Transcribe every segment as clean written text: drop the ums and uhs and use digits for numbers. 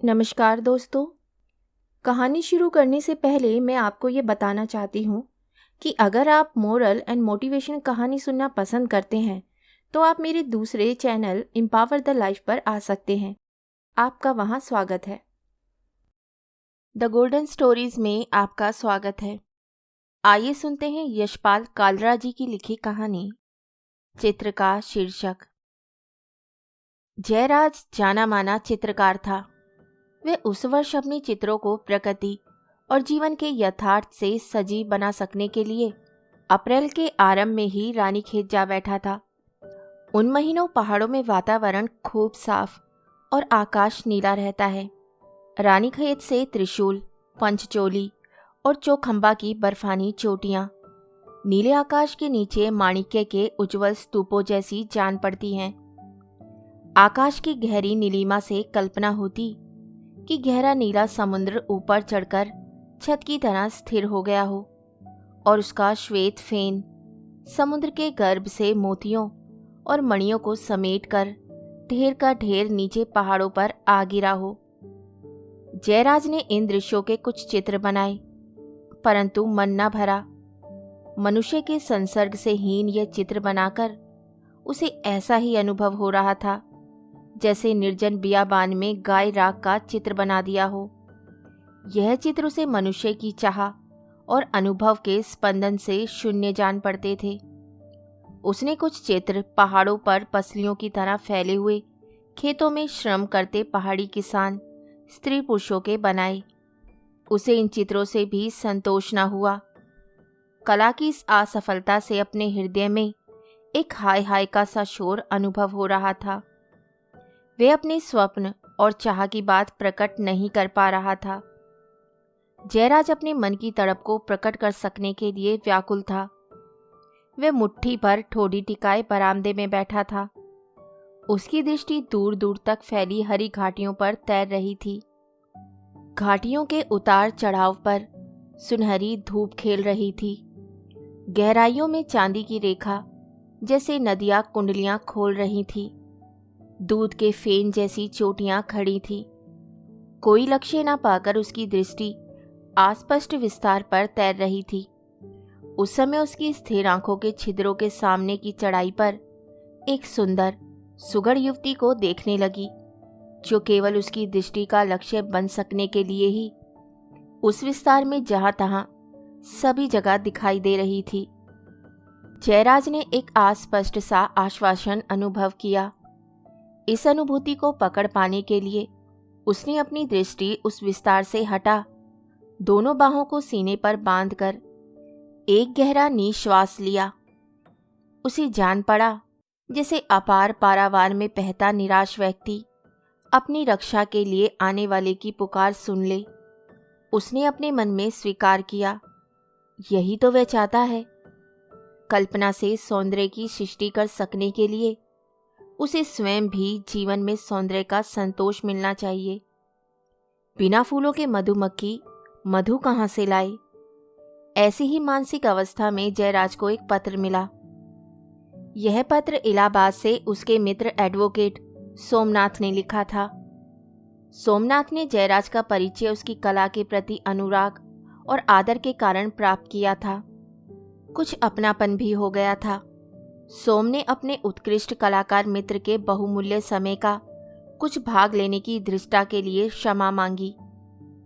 नमस्कार दोस्तों। कहानी शुरू करने से पहले मैं आपको ये बताना चाहती हूँ कि अगर आप मोरल एंड मोटिवेशन कहानी सुनना पसंद करते हैं तो आप मेरे दूसरे चैनल एम्पावर द लाइफ पर आ सकते हैं। आपका वहाँ स्वागत है। द गोल्डन स्टोरीज में आपका स्वागत है। आइए सुनते हैं यशपाल कालरा जी की लिखी कहानी चित्र का शीर्षक। जयराज जाना माना चित्रकार था। वे उस वर्ष अपने चित्रों को प्रकृति और जीवन के यथार्थ से सजीव बना सकने के लिए अप्रैल के आरंभ में ही रानीखेत जा बैठा था। उन महीनों पहाड़ों में वातावरण खूब साफ और आकाश नीला रहता है। रानीखेत से त्रिशूल, पंचचोली और चौखंबा की बर्फानी चोटियां नीले आकाश के नीचे माणिक्य के उज्जवल स्तूपों जैसी जान पड़ती हैं। आकाश की गहरी नीलिमा से कल्पना होती कि गहरा नीला समुद्र ऊपर चढ़कर छत की तरह स्थिर हो गया हो और उसका श्वेत फेन समुद्र के गर्भ से मोतियों और मणियों को समेटकर ढेर का ढेर नीचे पहाड़ों पर आ गिरा हो। जयराज ने इन दृश्यों के कुछ चित्र बनाए, परंतु मन न भरा। मनुष्य के संसर्ग से हीन यह चित्र बनाकर उसे ऐसा ही अनुभव हो रहा था जैसे निर्जन बियाबान में गाय राख का चित्र बना दिया हो। यह चित्र उसे मनुष्य की चाह और अनुभव के स्पंदन से शून्य जान पड़ते थे। उसने कुछ चित्र पहाड़ों पर पसलियों की तरह फैले हुए खेतों में श्रम करते पहाड़ी किसान स्त्री पुरुषों के बनाए। उसे इन चित्रों से भी संतोष न हुआ। कला की इस असफलता से अपने हृदय में एक हाय हाय का सा शोर अनुभव हो रहा था। वे अपने स्वप्न और चाह की बात प्रकट नहीं कर पा रहा था। जयराज अपने मन की तड़प को प्रकट कर सकने के लिए व्याकुल था। वह मुट्ठी पर ठोड़ी टिकाए बरामदे में बैठा था। उसकी दृष्टि दूर दूर तक फैली हरी घाटियों पर तैर रही थी। घाटियों के उतार चढ़ाव पर सुनहरी धूप खेल रही थी। गहराइयों में चांदी की रेखा जैसे नदियां कुंडलियां खोल रही थी। दूध के फेन जैसी चोटियां खड़ी थी। कोई लक्ष्य न पाकर उसकी दृष्टि अस्पष्ट विस्तार पर तैर रही थी। उस समय उसकी स्थिर आंखों के छिद्रों के सामने की चढ़ाई पर एक सुंदर सुघड़ युवती को देखने लगी, जो केवल उसकी दृष्टि का लक्ष्य बन सकने के लिए ही उस विस्तार में जहां तहां सभी जगह दिखाई दे रही थी। जयराज ने एक अस्पष्ट सा आश्वासन अनुभव किया। इस अनुभूति को पकड़ पाने के लिए उसने अपनी दृष्टि उस विस्तार से हटा दोनों बाहों को सीने पर बांधकर एक गहरा निश्वास लिया। उसे जान पड़ा जैसे अपार पारावार में बहता निराश व्यक्ति अपनी रक्षा के लिए आने वाले की पुकार सुन ले। उसने अपने मन में स्वीकार किया, यही तो वह चाहता है। कल्पना से सौंदर्य की सृष्टि कर सकने के लिए उसे स्वयं भी जीवन में सौंदर्य का संतोष मिलना चाहिए। बिना फूलों के मधुमक्खी मधु कहाँ से लाए? ऐसी ही मानसिक अवस्था में जयराज को एक पत्र मिला। यह पत्र इलाहाबाद से उसके मित्र एडवोकेट सोमनाथ ने लिखा था। सोमनाथ ने जयराज का परिचय उसकी कला के प्रति अनुराग और आदर के कारण प्राप्त किया था। कुछ अपनापन भी हो गया था। सोम ने अपने उत्कृष्ट कलाकार मित्र के बहुमूल्य समय का कुछ भाग लेने की धृष्टा के लिए क्षमा मांगी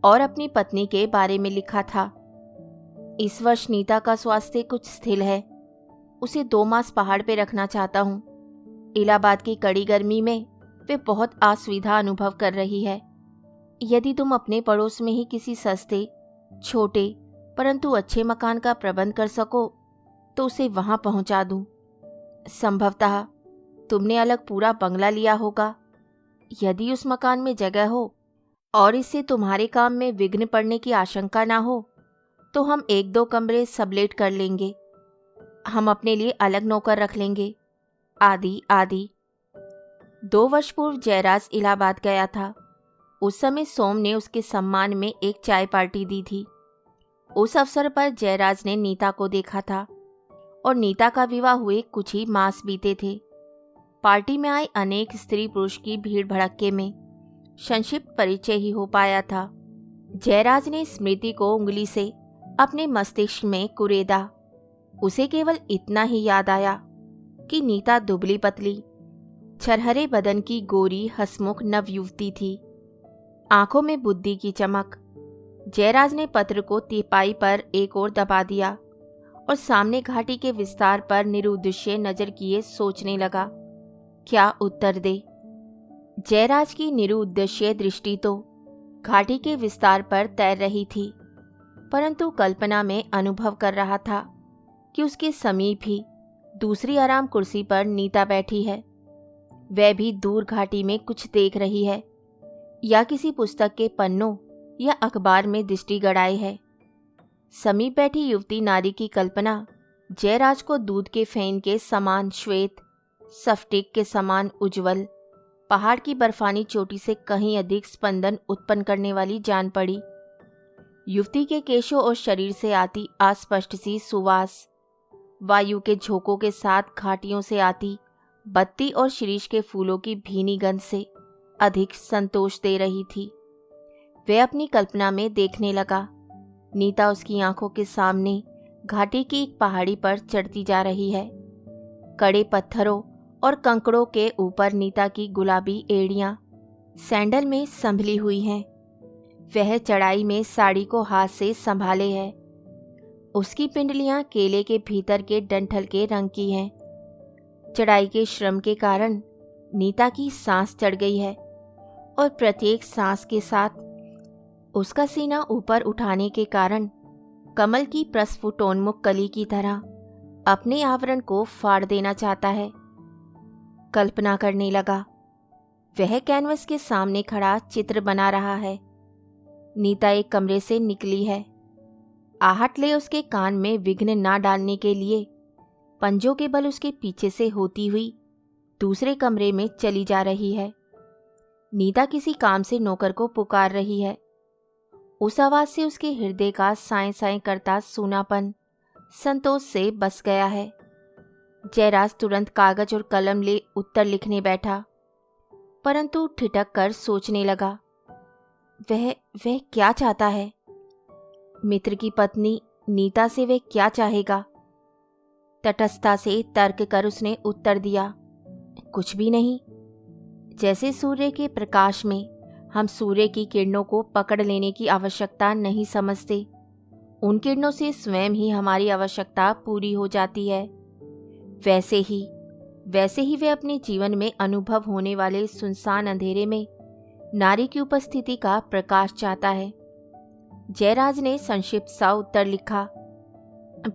और अपनी पत्नी के बारे में लिखा था। इस वर्ष नीता का स्वास्थ्य कुछ स्थिर है। उसे 2 मास पहाड़ पे रखना चाहता हूँ। इलाहाबाद की कड़ी गर्मी में वे बहुत असुविधा अनुभव कर रही है। यदि तुम अपने पड़ोस में ही किसी सस्ते, छोटे परंतु अच्छे मकान का प्रबंध कर सको तो उसे वहां पहुंचा दूं। संभवतः तुमने अलग पूरा बंगला लिया होगा। यदि उस मकान में जगह हो और इससे तुम्हारे काम में विघ्न पड़ने की आशंका ना हो तो हम 1-2 कमरे सबलेट कर लेंगे। हम अपने लिए अलग नौकर रख लेंगे, आदि आदि। 2 वर्ष पूर्व जयराज इलाहाबाद गया था। उस समय सोम ने उसके सम्मान में एक चाय पार्टी दी थी। उस अवसर पर जयराज ने नीता को देखा था और नीता का विवाह हुए कुछ ही मास बीते थे। पार्टी में आए अनेक स्त्री पुरुष की भीड़ भड़क्के में संक्षिप्त परिचय ही हो पाया था। जयराज ने स्मृति को उंगली से अपने मस्तिष्क में कुरेदा। उसे केवल इतना ही याद आया कि नीता दुबली पतली, छरहरे बदन की गोरी हंसमुख नवयुवती थी, आंखों में बुद्धि की चमक। जयराज ने पत्र को तिपाई पर एक ओर दबा दिया और सामने घाटी के विस्तार पर निरुद्देश्य नजर किए सोचने लगा, क्या उत्तर दे। जयराज की निरुद्देश्य दृष्टि तो घाटी के विस्तार पर तैर रही थी, परंतु कल्पना में अनुभव कर रहा था कि उसके समीप ही दूसरी आराम कुर्सी पर नीता बैठी है। वह भी दूर घाटी में कुछ देख रही है या किसी पुस्तक के पन्नों या अखबार में दृष्टि गड़ाए है। समीप बैठी युवती नारी की कल्पना जयराज को दूध के फेन के समान श्वेत, स्फटिक के समान उज्जवल, पहाड़ की बर्फानी चोटी से कहीं अधिक स्पंदन उत्पन्न करने वाली जान पड़ी। युवती के केशों और शरीर से आती अस्पष्ट सी सुवास वायु के झोंकों के साथ घाटियों से आती बत्ती और शिरीष के फूलों की भीनी गंध से अधिक संतोष दे रही थी। वह अपनी कल्पना में देखने लगा, नीता उसकी आंखों के सामने घाटी की एक पहाड़ी पर चढ़ती जा रही है। कड़े पत्थरों और कंकड़ों के ऊपर नीता की गुलाबी एड़ियां सैंडल में संभली हुई हैं। वह चढ़ाई में साड़ी को हाथ से संभाले है। उसकी पिंडलियां केले के भीतर के डंठल के रंग की हैं। चढ़ाई के श्रम के कारण नीता की सांस चढ़ गई है और प्रत्येक सांस के साथ उसका सीना ऊपर उठाने के कारण कमल की प्रस्फुटोन्मुख कली की तरह अपने आवरण को फाड़ देना चाहता है। कल्पना करने लगा, वह कैनवस के सामने खड़ा चित्र बना रहा है। नीता एक कमरे से निकली है। आहट ले उसके कान में विघ्न ना डालने के लिए पंजों के बल उसके पीछे से होती हुई दूसरे कमरे में चली जा रही है। नीता किसी काम से नौकर को पुकार रही है। उस आवाज से उसके हृदय का साएं साएं करता सूनापन संतोष से बस गया है। जयराज तुरंत कागज और कलम ले उत्तर लिखने बैठा, परंतु ठिठक कर सोचने लगा, वह क्या चाहता है। मित्र की पत्नी नीता से वह क्या चाहेगा। तटस्थता से तर्क कर उसने उत्तर दिया, कुछ भी नहीं। जैसे सूर्य के प्रकाश में हम सूर्य की किरणों को पकड़ लेने की आवश्यकता नहीं समझते, उन किरणों से स्वयं ही हमारी आवश्यकता पूरी हो जाती है, वैसे ही वे अपने जीवन में अनुभव होने वाले सुनसान अंधेरे में नारी की उपस्थिति का प्रकाश चाहता है। जयराज ने संक्षिप्त सा उत्तर लिखा,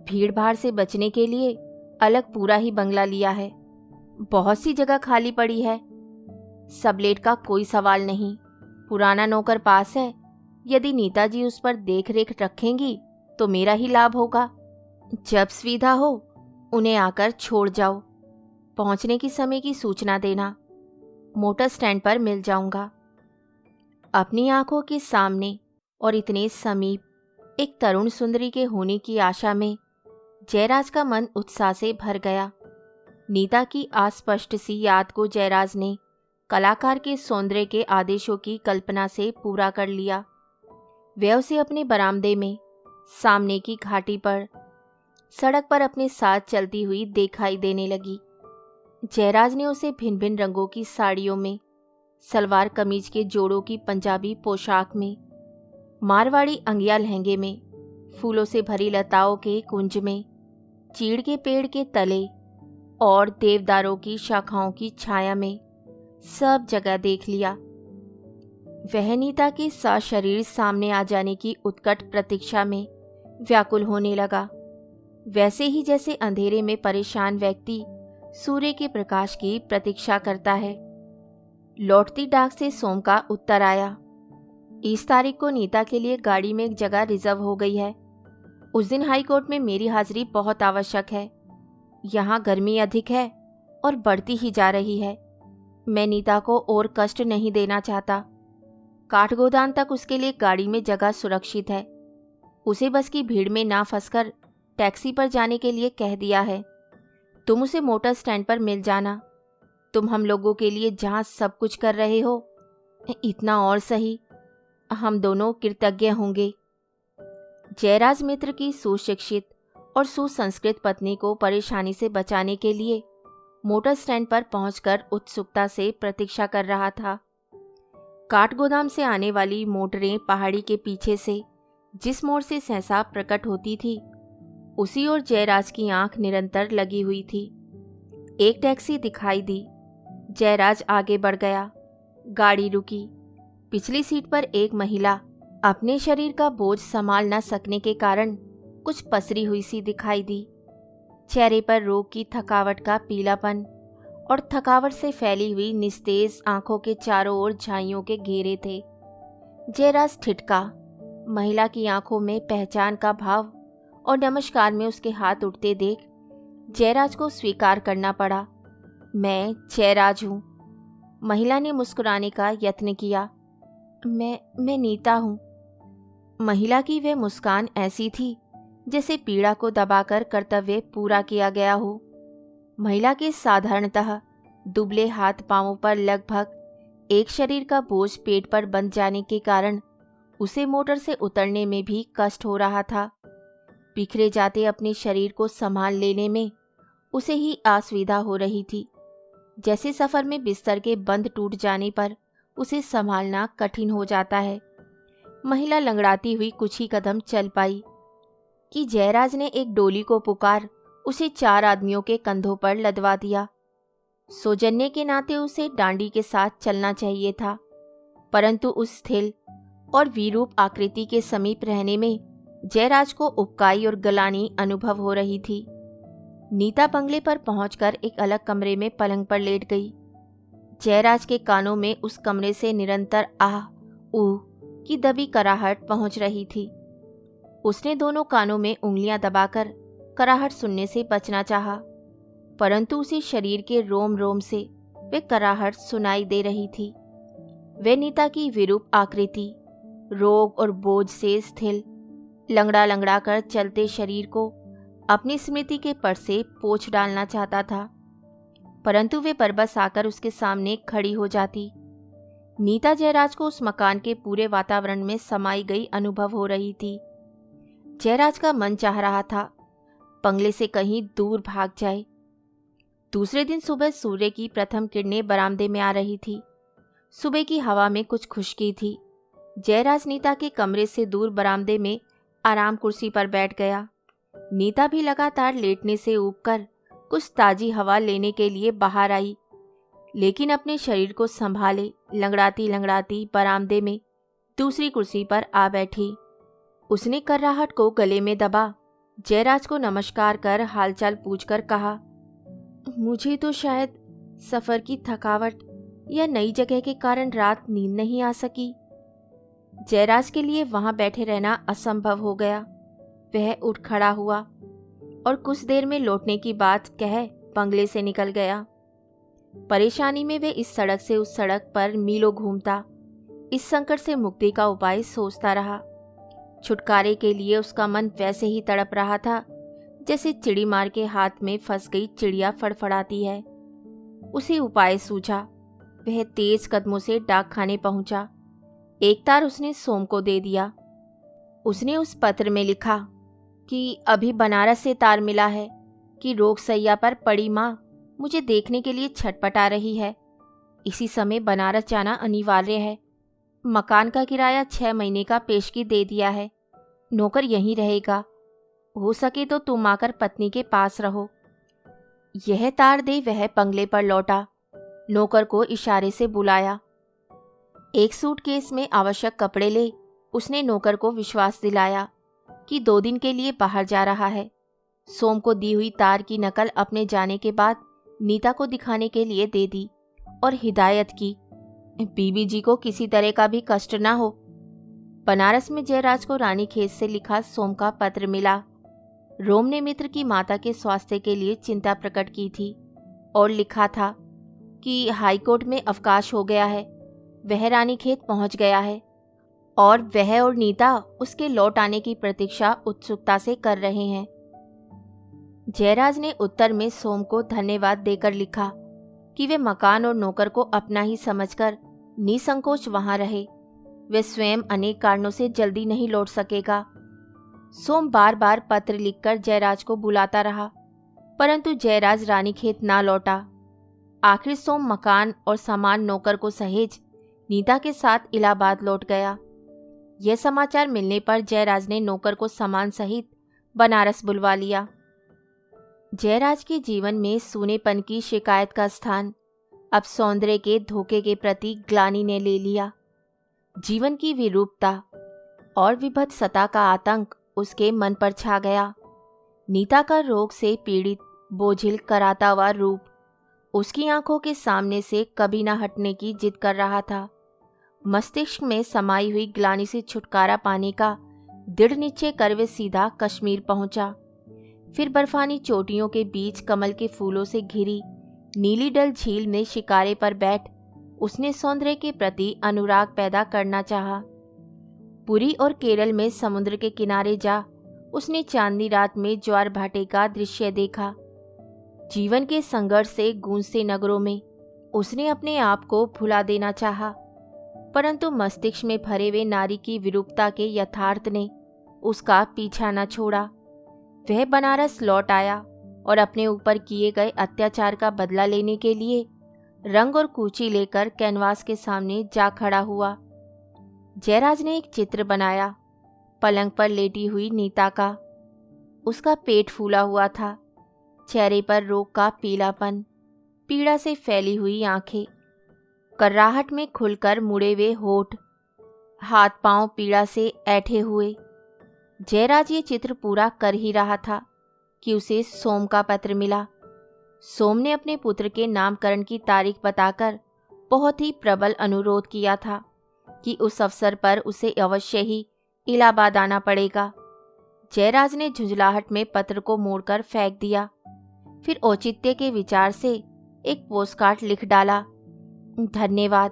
भीड़ भाड़ से बचने के लिए अलग पूरा ही बंगला लिया है। बहुत सी जगह खाली पड़ी है। सबलेट का कोई सवाल नहीं। पुराना नौकर पास है। यदि नीता जी उस पर देख रेख रखेंगी तो मेरा ही लाभ होगा। जब सुविधा हो उन्हें आकर छोड़ जाओ। पहुंचने की समय की सूचना देना। मोटर स्टैंड पर मिल जाऊंगा। अपनी आंखों के सामने और इतने समीप एक तरुण सुंदरी के होने की आशा में जयराज का मन उत्साह से भर गया। नीता की अस्पष्ट सी याद को जयराज ने कलाकार के सौंदर्य के आदेशों की कल्पना से पूरा कर लिया। वह उसे अपने बरामदे में सामने की घाटी पर सड़क पर अपने साथ चलती हुई दिखाई देने लगी। जयराज ने उसे भिन्न भिन्न रंगों की साड़ियों में, सलवार कमीज के जोड़ों की पंजाबी पोशाक में, मारवाड़ी अंगिया लहंगे में, फूलों से भरी लताओं के कुंज में, चीड़ के पेड़ के तले और देवदारों की शाखाओं की छाया में सब जगह देख लिया। वह नीता के सशरीर सामने आ जाने की उत्कट प्रतीक्षा में व्याकुल होने लगा, वैसे ही जैसे अंधेरे में परेशान व्यक्ति सूर्य के प्रकाश की प्रतीक्षा करता है। लौटती डाक से सोम का उत्तर आया। इस तारीख को नीता के लिए गाड़ी में एक जगह रिजर्व हो गई है। उस दिन हाई कोर्ट में मेरी हाजिरी बहुत आवश्यक है। यहाँ गर्मी अधिक है और बढ़ती ही जा रही है। मैं नीता को और कष्ट नहीं देना चाहता। काठगोदाम तक उसके लिए गाड़ी में जगह सुरक्षित है। उसे बस की भीड़ में ना फंसकर टैक्सी पर जाने के लिए कह दिया है। तुम उसे मोटर स्टैंड पर मिल जाना। तुम हम लोगों के लिए जहाँ सब कुछ कर रहे हो इतना और सही, हम दोनों कृतज्ञ होंगे। जयराज मित्र की सुशिक्षित और सुसंस्कृत पत्नी को परेशानी से बचाने के लिए मोटर स्टैंड पर पहुंचकर उत्सुकता से प्रतीक्षा कर रहा था। काठगोदाम से आने वाली मोटरें पहाड़ी के पीछे से जिस मोड़ से सहसा प्रकट होती थी, उसी ओर जयराज की आंख निरंतर लगी हुई थी। एक टैक्सी दिखाई दी। जयराज आगे बढ़ गया। गाड़ी रुकी। पिछली सीट पर एक महिला अपने शरीर का बोझ संभाल न सकने के कारण कुछ पसरी हुई सी दिखाई दी। चेहरे पर रोग की थकावट का पीलापन और थकावट से फैली हुई निस्तेज आंखों के चारों ओर झाइयों के घेरे थे। जयराज ठिठका। महिला की आंखों में पहचान का भाव और नमस्कार में उसके हाथ उठते देख जयराज को स्वीकार करना पड़ा। मैं जयराज हूँ। महिला ने मुस्कुराने का यत्न किया। मैं नीता हूँ। महिला की वह मुस्कान ऐसी थी जैसे पीड़ा को दबाकर कर्तव्य पूरा किया गया हो। महिला के साधारणतः दुबले हाथ पांवों पर लगभग एक शरीर का बोझ पेट पर बंध जाने के कारण उसे मोटर से उतरने में भी कष्ट हो रहा था। बिखरे जाते अपने शरीर को संभाल लेने में उसे ही असुविधा हो रही थी, जैसे सफर में बिस्तर के बंद टूट जाने पर उसे संभालना कठिन हो जाता है। महिला लंगड़ाती हुई कुछ ही कदम चल पाई कि जयराज ने एक डोली को पुकार उसे 4 आदमियों के कंधों पर लदवा दिया। सौजन्य के नाते उसे डांडी के साथ चलना चाहिए था, परंतु उस स्थिर और विरूप आकृति के समीप रहने में जयराज को उबकाई और गलानी अनुभव हो रही थी। नीता बंगले पर पहुंचकर एक अलग कमरे में पलंग पर लेट गई। जयराज के कानों में उस कमरे से निरंतर आह ऊह की दबी कराहट पहुंच रही थी। उसने दोनों कानों में उंगलियां दबाकर कराहट सुनने से बचना चाहा, परंतु उसी शरीर के रोम रोम से वे कराहट सुनाई दे रही थी। वे नीता की विरूप आकृति, रोग और बोझ से स्थिर लंगड़ा लंगड़ा कर चलते शरीर को अपनी स्मृति के पर से पोंछ डालना चाहता था, परंतु वे बरबस आकर उसके सामने खड़ी हो जाती। नीता जयराज को उस मकान के पूरे वातावरण में समाई गई अनुभव हो रही थी। जयराज का मन चाह रहा था बंगले से कहीं दूर भाग जाए। दूसरे दिन सुबह सूर्य की प्रथम किरणें बरामदे में आ रही थी। सुबह की हवा में कुछ खुशकी थी। जयराज नीता के कमरे से दूर बरामदे में आराम कुर्सी पर बैठ गया। नीता भी लगातार लेटने से ऊबकर कुछ ताजी हवा लेने के लिए बाहर आई, लेकिन अपने शरीर को संभाले लंगड़ाती लंगड़ाती बरामदे में दूसरी कुर्सी पर आ बैठी। उसने कर्राहट को गले में दबा जयराज को नमस्कार कर हालचाल पूछकर कहा, मुझे तो शायद सफर की थकावट या नई जगह के कारण रात नींद नहीं आ सकी। जयराज के लिए वहां बैठे रहना असंभव हो गया। वह उठ खड़ा हुआ और कुछ देर में लौटने की बात कह बंगले से निकल गया। परेशानी में वे इस सड़क से उस सड़क पर मीलों घूमता इस संकट से मुक्ति का उपाय सोचता रहा। छुटकारे के लिए उसका मन वैसे ही तड़प रहा था जैसे चिड़ी मार के हाथ में फंस गई चिड़िया फड़फड़ाती है। उसी उपाय सूझा। वह तेज कदमों से डाक खाने पहुंचा। एक तार उसने सोम को दे दिया। उसने उस पत्र में लिखा कि अभी बनारस से तार मिला है कि रोग सैया पर पड़ी माँ मुझे देखने के लिए छटपटा रही है। इसी समय बनारस जाना अनिवार्य है। मकान का किराया 6 महीने का पेशगी दे दिया है। नौकर यहीं रहेगा। हो सके तो तुम आकर पत्नी के पास रहो। यह तार दे वह बंगले पर लौटा। नौकर को इशारे से बुलाया। एक सूटकेस में आवश्यक कपड़े ले उसने नौकर को विश्वास दिलाया कि 2 दिन के लिए बाहर जा रहा है। सोम को दी हुई तार की नकल अपने जाने के बाद नीता को दिखाने के लिए दे दी और हिदायत की, बीबी जी को किसी तरह का भी कष्ट ना हो। बनारस में जयराज को रानीखेत से लिखा सोम का पत्र मिला। रोम ने मित्र की माता के स्वास्थ्य के लिए चिंता प्रकट की थी और लिखा था कि हाईकोर्ट में अवकाश हो गया है। वह रानीखेत पहुंच गया है और वह और नीता उसके लौट आने की प्रतीक्षा उत्सुकता से कर रहे हैं। जयराज ने उत्तर में सोम को धन्यवाद देकर लिखा कि वे मकान और नौकर को अपना ही समझकर निसंकोच वहां रहे। वे स्वयं अनेक कारणों से जल्दी नहीं लौट सकेगा। सोम बार बार पत्र लिखकर जयराज को बुलाता रहा, परंतु जयराज रानीखेत ना लौटा। आखिर सोम मकान और सामान नौकर को सहेज नीता के साथ इलाहाबाद लौट गया। यह समाचार मिलने पर जयराज ने नौकर को सामान सहित बनारस बुलवा लिया। जयराज के जीवन में सूनेपन की शिकायत का स्थान अब सौंदर्य के धोखे के प्रति ग्लानि ने ले लिया। जीवन की विरूपता और विभत्सता का आतंक उसके मन पर छा गया। नीता का रोग से पीड़ित बोझिल कराता हुआ रूप उसकी आंखों के सामने से कभी न हटने की जिद कर रहा था। मस्तिष्क में समाई हुई ग्लानि से छुटकारा पाने का दृढ़ निश्चय कर वे सीधा कश्मीर पहुंचा। फिर बर्फानी चोटियों के बीच कमल के फूलों से घिरी नीली डल झील में शिकारे पर बैठ उसने सौंदर्य के प्रति अनुराग पैदा करना चाहा। पुरी और केरल में समुद्र के किनारे जा उसने चांदनी रात में ज्वार भाटे का दृश्य देखा। जीवन के संघर्ष से गूंजते नगरों में उसने अपने आप को भुला देना चाहा, परंतु मस्तिष्क में भरे हुए नारी की विरूपता के यथार्थ ने उसका पीछा न छोड़ा। वह बनारस लौट आया और अपने ऊपर किए गए अत्याचार का बदला लेने के लिए रंग और कूची लेकर कैनवास के सामने जा खड़ा हुआ। जयराज ने एक चित्र बनाया, पलंग पर लेटी हुई नीता का। उसका पेट फूला हुआ था, चेहरे पर रोग का पीलापन, पीड़ा से फैली हुई आंखें, कर्राहट में खुलकर मुड़े हुए होठ, हाथ पांव पीड़ा से ऐंठे हुए। जयराज ये चित्र पूरा कर ही रहा था कि उसे सोम का पत्र मिला। सोम ने अपने पुत्र के नामकरण की तारीख बताकर बहुत ही प्रबल अनुरोध किया था कि उस अवसर पर उसे अवश्य ही इलाहाबाद आना पड़ेगा। जयराज ने झुंझलाहट में पत्र को मोड़कर फेंक दिया। फिर औचित्य के विचार से एक पोस्टकार्ड लिख डाला। धन्यवाद,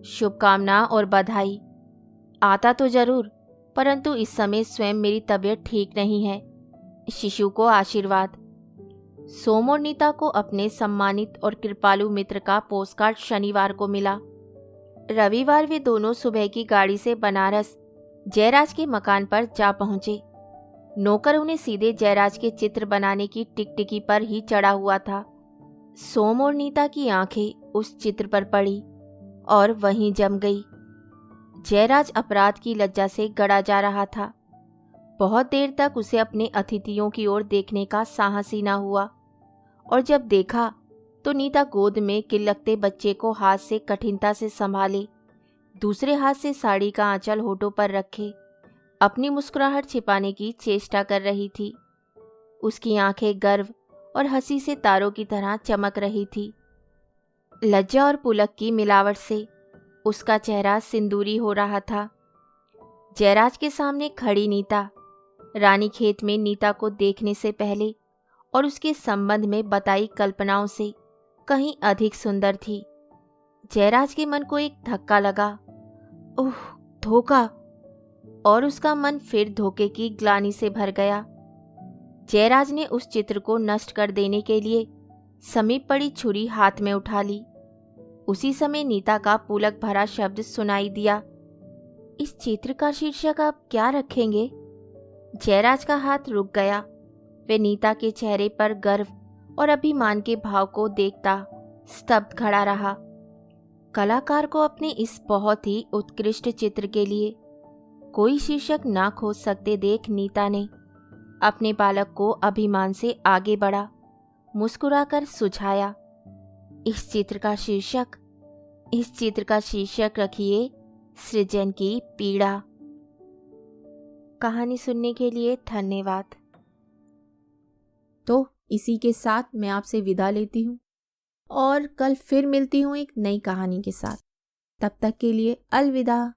शुभकामना और बधाई। आता तो जरूर, परंतु इस समय स्वयं मेरी तबीयत ठीक नहीं है। शिशु को आशीर्वाद। सोम और नीता को अपने सम्मानित और कृपालु मित्र का पोस्टकार्ड शनिवार को मिला। रविवार वे दोनों सुबह की गाड़ी से बनारस जयराज के मकान पर जा पहुंचे। नौकर उन्हें सीधे जयराज के चित्र बनाने की टिकटिकी पर ही चढ़ा हुआ था। सोम और नीता की आंखें उस चित्र पर पड़ी और वहीं जम गई। जयराज अपराध की लज्जा से गड़ा जा रहा था। बहुत देर तक उसे अपने अतिथियों की ओर देखने का साहस ही न हुआ, और जब देखा तो नीता गोद में किलकते बच्चे को हाथ से कठिनता से संभाले, दूसरे हाथ से साड़ी का आंचल होठों पर रखे अपनी मुस्कुराहट छिपाने की चेष्टा कर रही थी। उसकी आंखें गर्व और हंसी से तारों की तरह चमक रही थी। लज्जा और पुलक की मिलावट से उसका चेहरा सिंदूरी हो रहा था। जयराज के सामने खड़ी नीता रानीखेत में नीता को देखने से पहले और उसके संबंध में बताई कल्पनाओं से कहीं अधिक सुंदर थी। जयराज के मन को एक धक्का लगा। ओह, धोखा! और उसका मन फिर धोखे की ग्लानि से भर गया। जयराज ने उस चित्र को नष्ट कर देने के लिए समीप पड़ी छुरी हाथ में उठा ली। उसी समय नीता का पुलक भरा शब्द सुनाई दिया। इस चित्र का शीर्षक आप क्या रखेंगे? जयराज का हाथ रुक गया। वे नीता के चेहरे पर गर्व और अभिमान के भाव को देखता स्तब्ध खड़ा रहा। कलाकार को अपने इस बहुत ही उत्कृष्ट चित्र के लिए कोई शीर्षक ना खोज सकते देख नीता ने अपने बालक को अभिमान से आगे बढ़ा, मुस्कुराकर सुझाया, इस चित्र का शीर्षक रखिए सृजन की पीड़ा। कहानी सुनने के लिए धन्यवाद। तो इसी के साथ मैं आपसे विदा लेती हूँ और कल फिर मिलती हूँ एक नई कहानी के साथ। तब तक के लिए अलविदा।